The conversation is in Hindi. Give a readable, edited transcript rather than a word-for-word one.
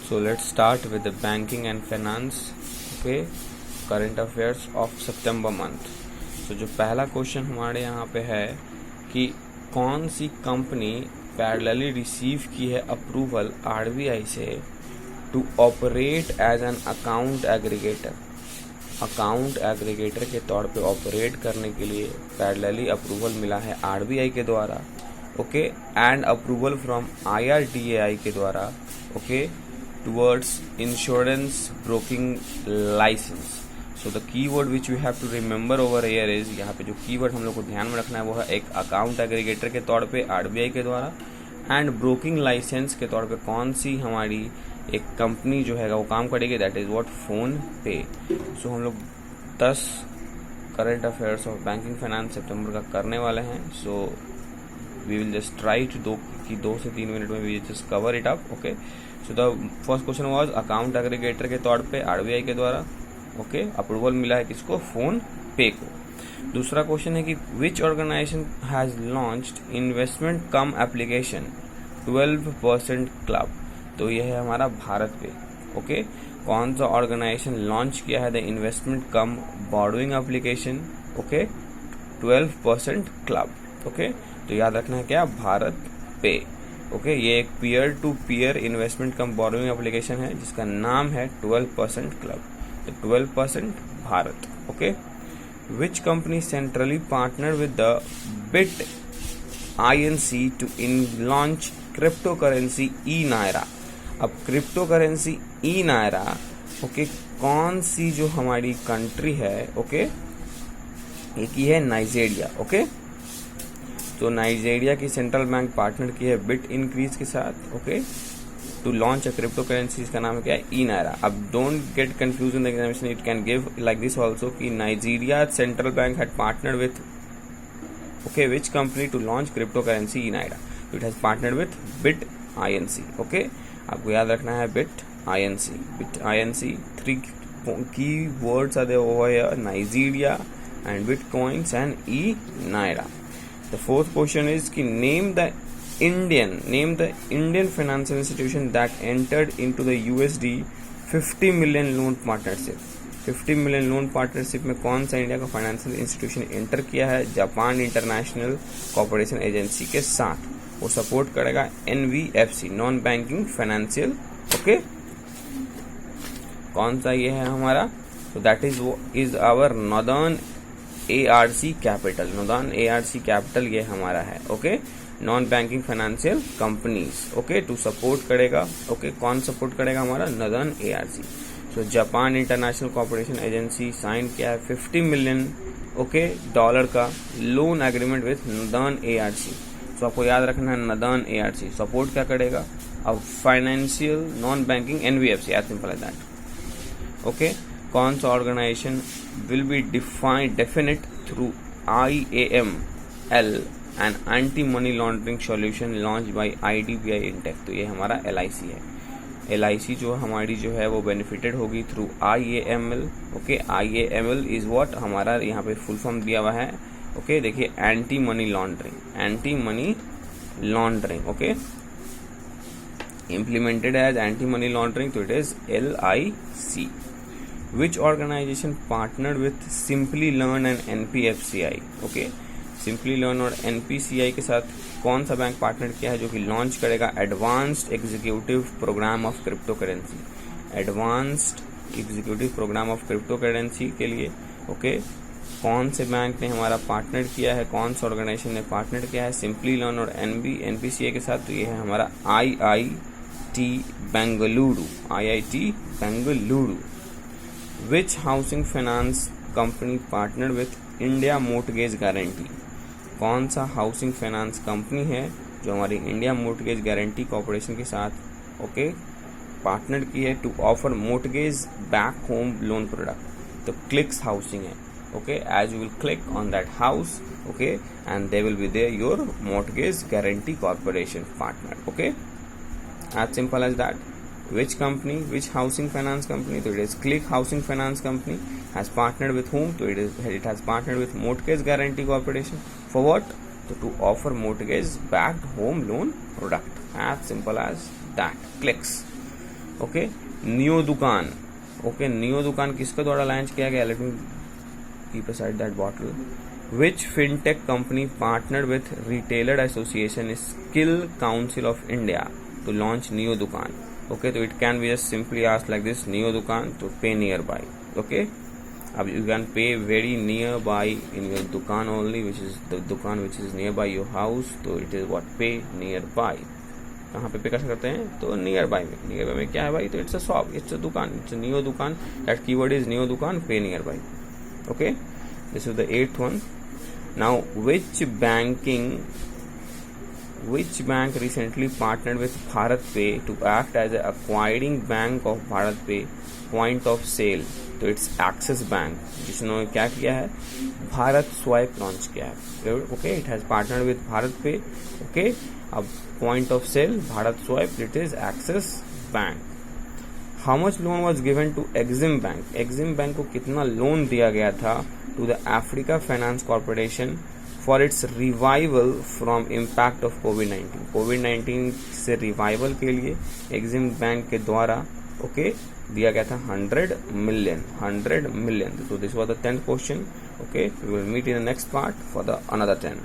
So let's start with the banking and finance, okay, current affairs of September month. So जो पहला क्वेश्चन हमारे यहाँ पे है कि कौन सी कंपनी पैरेलली रिसीव की है अप्रूवल आरबीआई से to operate as an account aggregator. Account aggregator के तौर पे ऑपरेट करने के लिए पैरेलली अप्रूवल मिला है आरबीआई के द्वारा, okay, and approval from IRDAI के द्वारा, okay, towards insurance broking license. So the keyword which we have to remember over here is, यहाँ पे जो कीवर्ड हम लोग को ध्यान में रखना है वो है एक अकाउंट एग्रीगेटर के तौर पे आरबीआई के द्वारा, एंड ब्रोकिंग लाइसेंस के तौर पे कौन सी हमारी एक कंपनी जो है वो काम करेगी, दैट इज व्हाट, फोन पे. सो हम लोग 10 current affairs of banking finance सितंबर का करने वाले हैं. So we will just try to 2 से 3 मिनट में we just cover it up, okay. So the first question was account aggregator के तौर पे आरबीआई के द्वारा, ओके, अप्रूवल मिला है किसको, फोन पे को. दूसरा क्वेश्चन है कि which organisation has launched investment cum application 12% club. तो यह है हमारा भारत पे, ओके. कौन सा ऑर्गेनाइजेशन लॉन्च किया है the investment cum borrowing application, okay, 12% club, okay. तो याद रखना है क्या, भारत पे, ओके. ये एक peer to peer investment cum borrowing application है जिसका नाम है 12% क्लब. तो 12% Bharat, okay. Which company centrally partner with the bit INC to launch crypto currency e naira. अब crypto currency e naira, okay, कौन सी जो हमारी कंट्री है, ओके, एक ही है नाइजीरिया, ओके. तो नाइजीरिया की सेंट्रल बैंक पार्टनर की है बिट इंक्रीज के साथ, okay, to launch a crypto currency. इसका नाम क्या है, ई नायरा. अब don't get confuse in the examination, it can give like this also कि Nigeria central bank had partnered with, okay, which company to launch crypto currency e naira. It has partnered with bit INC, okay. आपको याद रखना है बिट INC, बिट INC. 3 की words are there over here, Nigeria and bitcoins and e naira. The fourth question is कि name the Indian financial institution that entered into the USD 50 million loan partnership. 50 million loan partnership में कौन सा इंडिया का फाइनेंशियल इंस्टीट्यूशन एंटर किया है, जापान इंटरनेशनल कॉर्पोरेशन एजेंसी के साथ. वो सपोर्ट करेगा NBFC, non banking financial, okay. कौन सा ये है हमारा, तो that is our northern ARC capital. Northern ARC capital ये हमारा है, okay. Non banking financial companies, okay, to support करेगा, ओके. कौन सपोर्ट करेगा हमारा, northern ARC. So Japan international corporation agency sign किया है 50 मिलियन, ओके, डॉलर का loan agreement with northern ARC. So आपको याद रखना है नॉर्दर्न ARC सपोर्ट क्या करेगा, अब financial non banking NBFC, as simple as that, okay. कौन सा organization will be definite through IAML and anti-money laundering solution launched by IDBI Intech. तो ये हमारा LIC है. LIC जो हमारी जो है वो बेनिफिटेड होगी through IAML, okay. IAML is what, हमारा यहाँ पे फुल फॉर्म दिया हुआ है, ओके. देखिए, anti money laundering, okay, implemented as anti money laundering, तो it is LIC. Which organization partnered with Simply Learn and NPFCI, okay. Simply Learn और NPCI के साथ कौन सा बैंक पार्टनर किया है जो कि लॉन्च करेगा advanced executive program of crypto currency. Advanced executive program of crypto currency के लिए, ओके, कौन से बैंक ने हमारा पार्टनर किया है, कौन सा ऑर्गेनाइजेशन ने पार्टनर किया है सिंपली लर्न और NPCI के साथ. तो ये है हमारा IIT Bengaluru. Which housing finance company partnered with India Mortgage Guarantee. कौन सा हाउसिंग फाइनेंस कंपनी है जो हमारी इंडिया मोर्टगेज गारंटी कॉर्पोरेशन के साथ, ओके, पार्टनर की है to offer mortgage back home loan product. तो क्लिक्स हाउसिंग है, okay. As you will click on that house, okay, and they will be there your mortgage guarantee corporation partner, okay. As simple as that. Which company, which housing finance company? So it is Click Housing Finance Company has partnered with whom? So it has partnered with Mortgage Guarantee Corporation. For what? So to offer mortgage backed home loan product. As simple as that. Clicks. Okay, neo दुकान, ओके, नियो दुकान किसके द्वारा लॉन्च किया गया? Let me keep aside that bottle. Which fintech company partnered with Retailer Association Skill Council of India to launch Neo Dukaan? Okay, so it can be just simply asked like this, Neo Dukaan to pay nearby. Okay, you can pay very nearby in your Dukaan only, which is the Dukaan which is nearby your house. So it is what, pay nearby. कहाँ पे पे कर सकते हैं? तो nearby में. Nearby में क्या है भाई? तो it's a shop, it's a दुकान, it's a Neo Dukaan. That keyword is Neo Dukaan, pay nearby. Okay, this is the 8th one. Now, which bank recently partnered with BharatPe to act as an acquiring bank of BharatPe point of sale? तो it's Axis Bank, जिसने क्या किया है? भारत स्वाइप लॉन्च किया है. Okay, it has partnered with BharatPe. Okay, अब point of sale Bharat swipe, it is Axis bank. How much loan was given to Exim bank? Exim bank को कितना लोन दिया गया था to the Africa Finance Corporation for its revival from impact of COVID-19. COVID-19 से रिवाइवल के लिए एक्सिम बैंक के द्वारा ओके दिया गया था 100 million. So this was the 10th question. Okay, we will meet in the next part for the another 10.